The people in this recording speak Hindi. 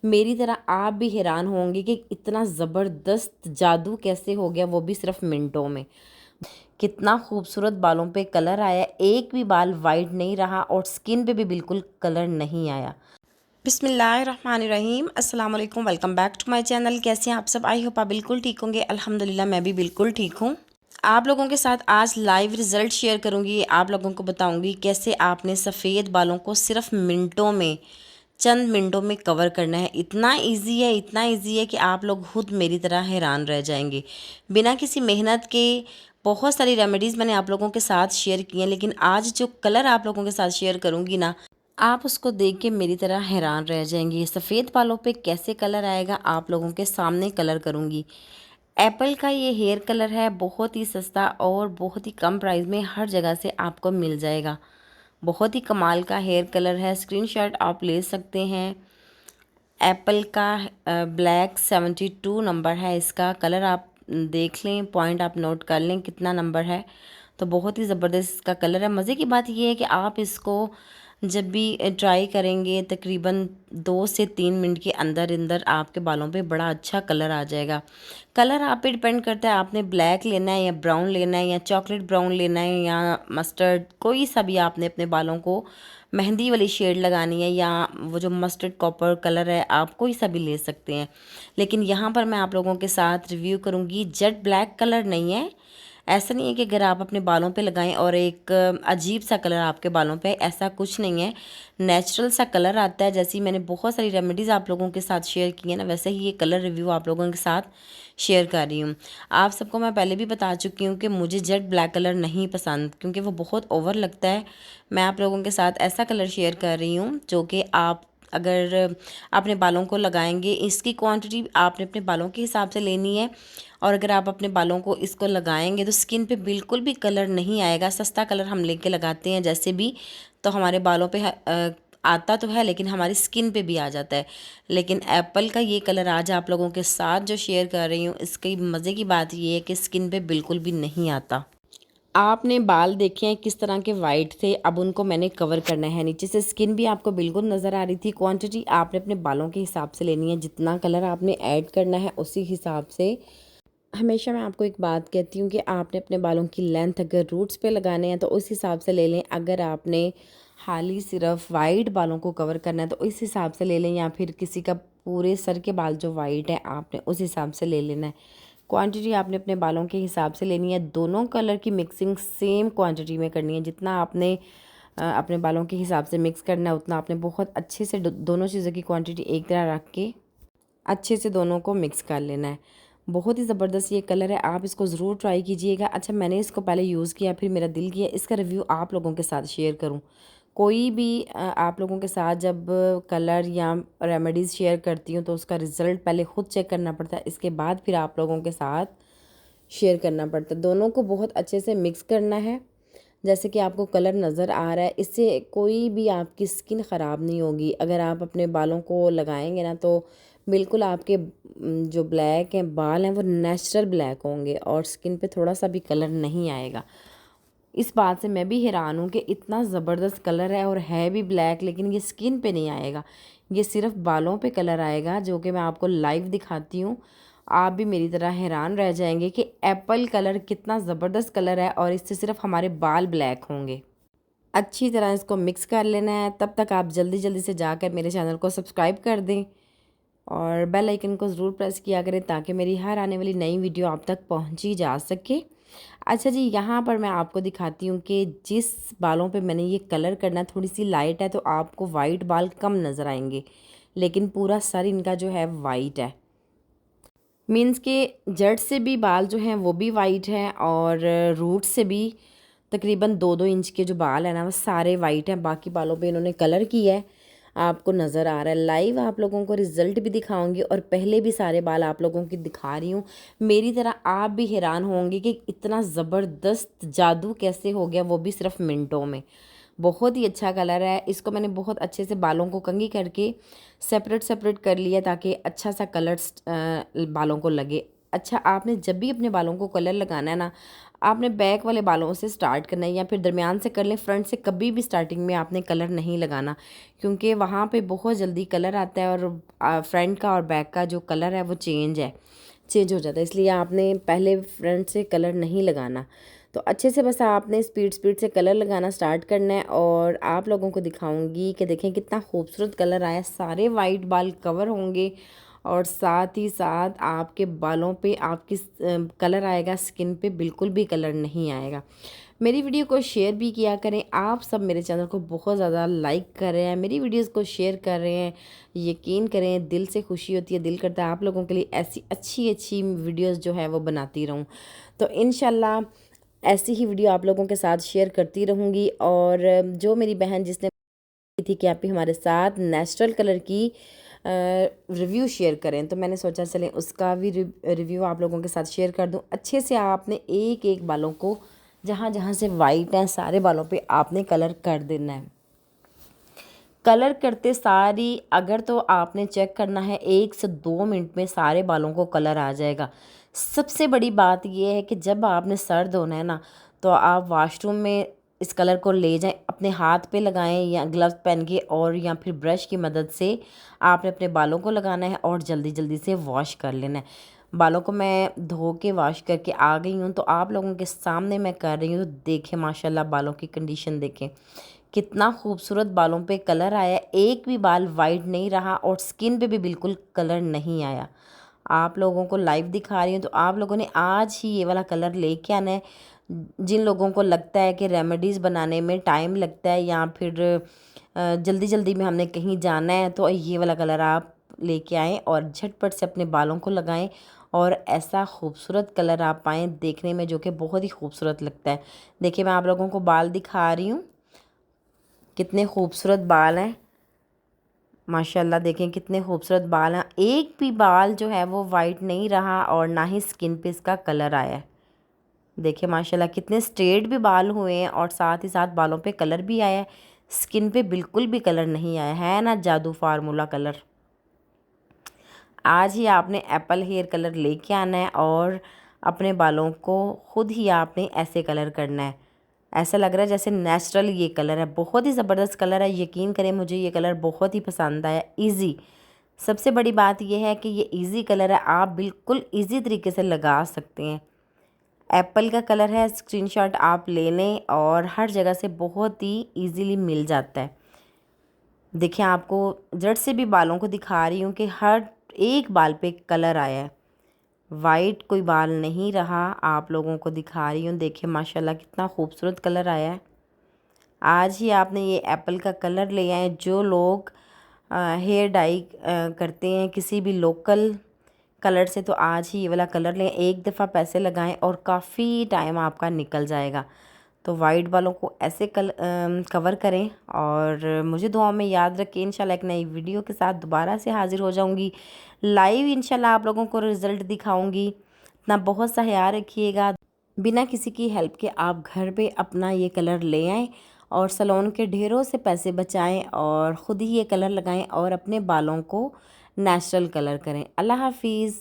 मेरी तरह आप भी हैरान होंगे कि इतना ज़बरदस्त जादू कैसे हो गया, वो भी सिर्फ मिनटों में। कितना खूबसूरत बालों पे कलर आया, एक भी बाल वाइट नहीं रहा और स्किन पे भी बिल्कुल कलर नहीं आया। बिस्मिल्लाहिर्रहमानिर्रहीम, अस्सलाम वालेकुम, welcome back to my channel. कैसे हैं आप सब? आई होप आप बिल्कुल ठीक होंगे। अल्हम्दुलिल्लाह मैं भी बिल्कुल ठीक हूँ। आप लोगों के साथ आज लाइव रिज़ल्ट शेयर करूँगी। आप लोगों को बताऊँगी कैसे आपने सफ़ेद बालों को सिर्फ मिनटों में, चंद मिनटों में कवर करना है। इतना इजी है, इतना इजी है कि आप लोग खुद मेरी तरह हैरान रह जाएंगे। बिना किसी मेहनत के बहुत सारी रेमेडीज़ मैंने आप लोगों के साथ शेयर की हैं, लेकिन आज जो कलर आप लोगों के साथ शेयर करूँगी ना, आप उसको देख के मेरी तरह हैरान रह जाएंगे। सफ़ेद बालों पे कैसे कलर आएगा आप लोगों के सामने कलर करूँगी। एप्पल का ये हेयर कलर है, बहुत ही सस्ता और बहुत ही कम प्राइस में हर जगह से आपको मिल जाएगा। बहुत ही कमाल का हेयर कलर है, स्क्रीनशॉट आप ले सकते हैं। एप्पल का ब्लैक 72 नंबर है इसका कलर, आप देख लें, पॉइंट आप नोट कर लें कितना नंबर है। तो बहुत ही ज़बरदस्त इसका कलर है। मज़े की बात यह है कि आप इसको जब भी ट्राई करेंगे तकरीबन 2 से 3 मिनट के अंदर अंदर आपके बालों पे बड़ा अच्छा कलर आ जाएगा। कलर आप पे डिपेंड करता है, आपने ब्लैक लेना है या ब्राउन लेना है या चॉकलेट ब्राउन लेना है या मस्टर्ड, कोई सा भी आपने अपने बालों को मेहंदी वाली शेड लगानी है या वो जो मस्टर्ड कॉपर कलर है, आप कोई सा भी ले सकते हैं। लेकिन यहाँ पर मैं आप लोगों के साथ रिव्यू करूँगी, जेट ब्लैक कलर नहीं है। ऐसा नहीं है कि अगर आप अपने बालों पे लगाएं और एक अजीब सा कलर आपके बालों पे, ऐसा कुछ नहीं है। नेचुरल सा कलर आता है। जैसी मैंने बहुत सारी रेमेडीज़ आप लोगों के साथ शेयर की है ना, वैसे ही ये कलर रिव्यू आप लोगों के साथ शेयर कर रही हूँ। आप सबको मैं पहले भी बता चुकी हूँ कि मुझे जेट ब्लैक कलर नहीं पसंद, क्योंकि वो बहुत ओवर लगता है। मैं आप लोगों के साथ ऐसा कलर शेयर कर रही हूँ जो कि आप अगर अपने बालों को लगाएंगे, इसकी क्वांटिटी आपने अपने बालों के हिसाब से लेनी है। और अगर आप अपने बालों को इसको लगाएंगे तो स्किन पे बिल्कुल भी कलर नहीं आएगा। सस्ता कलर हम लेके लगाते हैं जैसे भी, तो हमारे बालों पे आता तो है लेकिन हमारी स्किन पे भी आ जाता है। लेकिन एप्पल का ये कलर आज आप लोगों के साथ जो शेयर कर रही हूँ, इसकी मज़े की बात ये है कि स्किन पे बिल्कुल भी नहीं आता। आपने बाल देखे हैं किस तरह के वाइट थे, अब उनको मैंने कवर करना है। नीचे से स्किन भी आपको बिल्कुल नज़र आ रही थी। क्वांटिटी आपने अपने बालों के हिसाब से लेनी है, जितना कलर आपने ऐड करना है उसी हिसाब से। हमेशा मैं आपको एक बात कहती हूँ कि आपने अपने बालों की लेंथ अगर रूट्स पे लगाने हैं तो उस हिसाब से ले लें। अगर आपने हाली सिर्फ वाइट बालों को कवर करना है तो इस हिसाब से ले लें, या फिर किसी का पूरे सर के बाल जो वाइट है आपने उस हिसाब से ले लेना है। क्वांटिटी आपने अपने बालों के हिसाब से लेनी है। दोनों कलर की मिक्सिंग सेम क्वांटिटी में करनी है। जितना आपने अपने बालों के हिसाब से मिक्स करना है उतना आपने बहुत अच्छे से दोनों चीज़ों की क्वांटिटी एक तरह रख के अच्छे से दोनों को मिक्स कर लेना है। बहुत ही ज़बरदस्त ये कलर है, आप इसको ज़रूर ट्राई कीजिएगा। अच्छा, मैंने इसको पहले यूज़ किया, फिर मेरा दिल किया इसका रिव्यू आप लोगों के साथ शेयर करूं। कोई भी आप लोगों के साथ जब कलर या रेमेडीज़ शेयर करती हूँ तो उसका रिज़ल्ट पहले ख़ुद चेक करना पड़ता है, इसके बाद फिर आप लोगों के साथ शेयर करना पड़ता है। दोनों को बहुत अच्छे से मिक्स करना है। जैसे कि आपको कलर नज़र आ रहा है, इससे कोई भी आपकी स्किन ख़राब नहीं होगी। अगर आप अपने बालों को लगाएंगे ना तो बिल्कुल आपके जो ब्लैक हैं बाल हैं वो नेचुरल ब्लैक होंगे और स्किन पे थोड़ा सा भी कलर नहीं आएगा। इस बात से मैं भी हैरान हूँ कि इतना ज़बरदस्त कलर है और है भी ब्लैक, लेकिन ये स्किन पे नहीं आएगा। ये सिर्फ बालों पे कलर आएगा, जो कि मैं आपको लाइव दिखाती हूँ। आप भी मेरी तरह हैरान रह जाएंगे कि एप्पल कलर कितना ज़बरदस्त कलर है और इससे सिर्फ हमारे बाल ब्लैक होंगे। अच्छी तरह इसको मिक्स कर लेना है। तब तक आप जल्दी जल्दी से जाकर मेरे चैनल को सब्सक्राइब कर दें और बेल आइकन को ज़रूर प्रेस किया करें ताकि मेरी हर आने वाली नई वीडियो आप तक पहुंची जा सके। अच्छा जी, यहाँ पर मैं आपको दिखाती हूँ कि जिस बालों पे मैंने ये कलर करना थोड़ी सी लाइट है तो आपको वाइट बाल कम नज़र आएंगे, लेकिन पूरा सर इनका जो है वाइट है। मीन्स के जड़ से भी बाल जो हैं वो भी वाइट हैं और रूट से भी तकरीबन 2-2 इंच के जो बाल हैं ना वो सारे वाइट हैं। बाकी बालों पे इन्होंने कलर किया है, आपको नज़र आ रहा है। लाइव आप लोगों को रिज़ल्ट भी दिखाऊंगी और पहले भी सारे बाल आप लोगों की दिखा रही हूँ। मेरी तरह आप भी हैरान होंगे कि इतना ज़बरदस्त जादू कैसे हो गया, वो भी सिर्फ मिनटों में। बहुत ही अच्छा कलर है। इसको मैंने बहुत अच्छे से बालों को कंघी करके सेपरेट सेपरेट कर लिया ताकि अच्छा सा कलर बालों को लगे। अच्छा, आपने जब भी अपने बालों को कलर लगाना है ना, आपने बैक वाले बालों से स्टार्ट करना है या फिर दरमियान से कर लें, फ्रंट से कभी भी स्टार्टिंग में आपने कलर नहीं लगाना, क्योंकि वहाँ पे बहुत जल्दी कलर आता है और फ्रंट का और बैक का जो कलर है वो चेंज हो जाता है। इसलिए आपने पहले फ्रंट से कलर नहीं लगाना। तो अच्छे से बस आपने स्पीड से कलर लगाना स्टार्ट करना है। और आप लोगों को दिखाऊंगी कि देखें कितना खूबसूरत कलर आया, सारे वाइट बाल कवर होंगे और साथ ही साथ आपके बालों पे आपकी कलर आएगा, स्किन पे बिल्कुल भी कलर नहीं आएगा। मेरी वीडियो को शेयर भी किया करें। आप सब मेरे चैनल को बहुत ज़्यादा लाइक कर रहे हैं, मेरी वीडियोस को शेयर कर रहे हैं, यकीन करें दिल से खुशी होती है। दिल करता है आप लोगों के लिए ऐसी अच्छी अच्छी वीडियोस जो है वो बनाती रहूं। तो इंशाल्लाह ऐसी ही वीडियो आप लोगों के साथ शेयर करती रहूँगी। और जो मेरी बहन जिसने थी कि आप भी हमारे साथ नेचुरल कलर की रिव्यू शेयर करें, तो मैंने सोचा चलें उसका भी रिव्यू आप लोगों के साथ शेयर कर दूं। अच्छे से आपने एक एक बालों को जहाँ जहाँ से वाइट हैं सारे बालों पे आपने कलर कर देना है। कलर करते सारी अगर तो आपने चेक करना है 1 से 2 मिनट में सारे बालों को कलर आ जाएगा। सबसे बड़ी बात यह है कि जब आपने सर धोना है ना, तो आप वॉशरूम में इस कलर को ले जाएं, अपने हाथ पे लगाएं या ग्लव्स पहन के, और या फिर ब्रश की मदद से आपने अपने बालों को लगाना है और जल्दी जल्दी से वॉश कर लेना है। बालों को मैं धो के वॉश करके आ गई हूँ, तो आप लोगों के सामने मैं कर रही हूँ। तो देखें माशाल्लाह बालों की कंडीशन देखें, कितना खूबसूरत बालों पे कलर आया, एक भी बाल वाइट नहीं रहा और स्किन पे भी बिल्कुल कलर नहीं आया। आप लोगों को लाइव दिखा रही हूँ, तो आप लोगों ने आज ही ये वाला कलर लेके आना है। जिन लोगों को लगता है कि रेमेडीज़ बनाने में टाइम लगता है या फिर जल्दी जल्दी में हमने कहीं जाना है, तो ये वाला कलर आप लेके आएँ और झटपट से अपने बालों को लगाएं और ऐसा खूबसूरत कलर आप पाएँ देखने में, जो कि बहुत ही खूबसूरत लगता है। देखिए मैं आप लोगों को बाल दिखा रही हूँ, कितने खूबसूरत बाल हैं माशाल्लाह। देखें कितने खूबसूरत बाल हैं, एक भी बाल जो है वो वाइट नहीं रहा और ना ही स्किन पे इसका कलर आया है। देखिए माशाल्लाह कितने स्ट्रेट भी बाल हुए हैं और साथ ही साथ बालों पे कलर भी आया है, स्किन पे बिल्कुल भी कलर नहीं आया है ना, जादू फार्मूला कलर। आज ही आपने एप्पल हेयर कलर लेके आना है और अपने बालों को खुद ही आपने ऐसे कलर करना है। ऐसा लग रहा है जैसे नेचुरल ये कलर है, बहुत ही ज़बरदस्त कलर है। यकीन करें मुझे ये कलर बहुत ही पसंद आया। इजी, सबसे बड़ी बात यह है कि ये इजी कलर है, आप बिल्कुल इजी तरीके से लगा सकते हैं। एप्पल का कलर है, स्क्रीनशॉट आप ले लें और हर जगह से बहुत ही इजीली मिल जाता है। देखिए आपको जड़ से भी बालों को दिखा रही हूँ कि हर एक बाल पे कलर आया है, वाइट कोई बाल नहीं रहा। आप लोगों को दिखा रही हूँ, देखिए माशाल्लाह कितना खूबसूरत कलर आया है। आज ही आपने ये एप्पल का कलर ले आए। जो लोग हेयर डाई करते हैं किसी भी लोकल कलर से, तो आज ही ये वाला कलर लें, एक दफ़ा पैसे लगाएं और काफ़ी टाइम आपका निकल जाएगा। तो वाइट बालों को ऐसे कवर करें और मुझे दुआओं में याद रखें। इंशाल्लाह एक नई वीडियो के साथ दोबारा से हाज़िर हो जाऊंगी लाइव। इंशाल्लाह आप लोगों को रिज़ल्ट दिखाऊंगी। अपना बहुत सा ख्याल रखिएगा। बिना किसी की हेल्प के आप घर पे अपना ये कलर ले आएँ और सैलून के ढेरों से पैसे बचाएं और ख़ुद ही ये कलर लगाएं और अपने बालों को नेचुरल कलर करें। अल्लाह हाफिज़।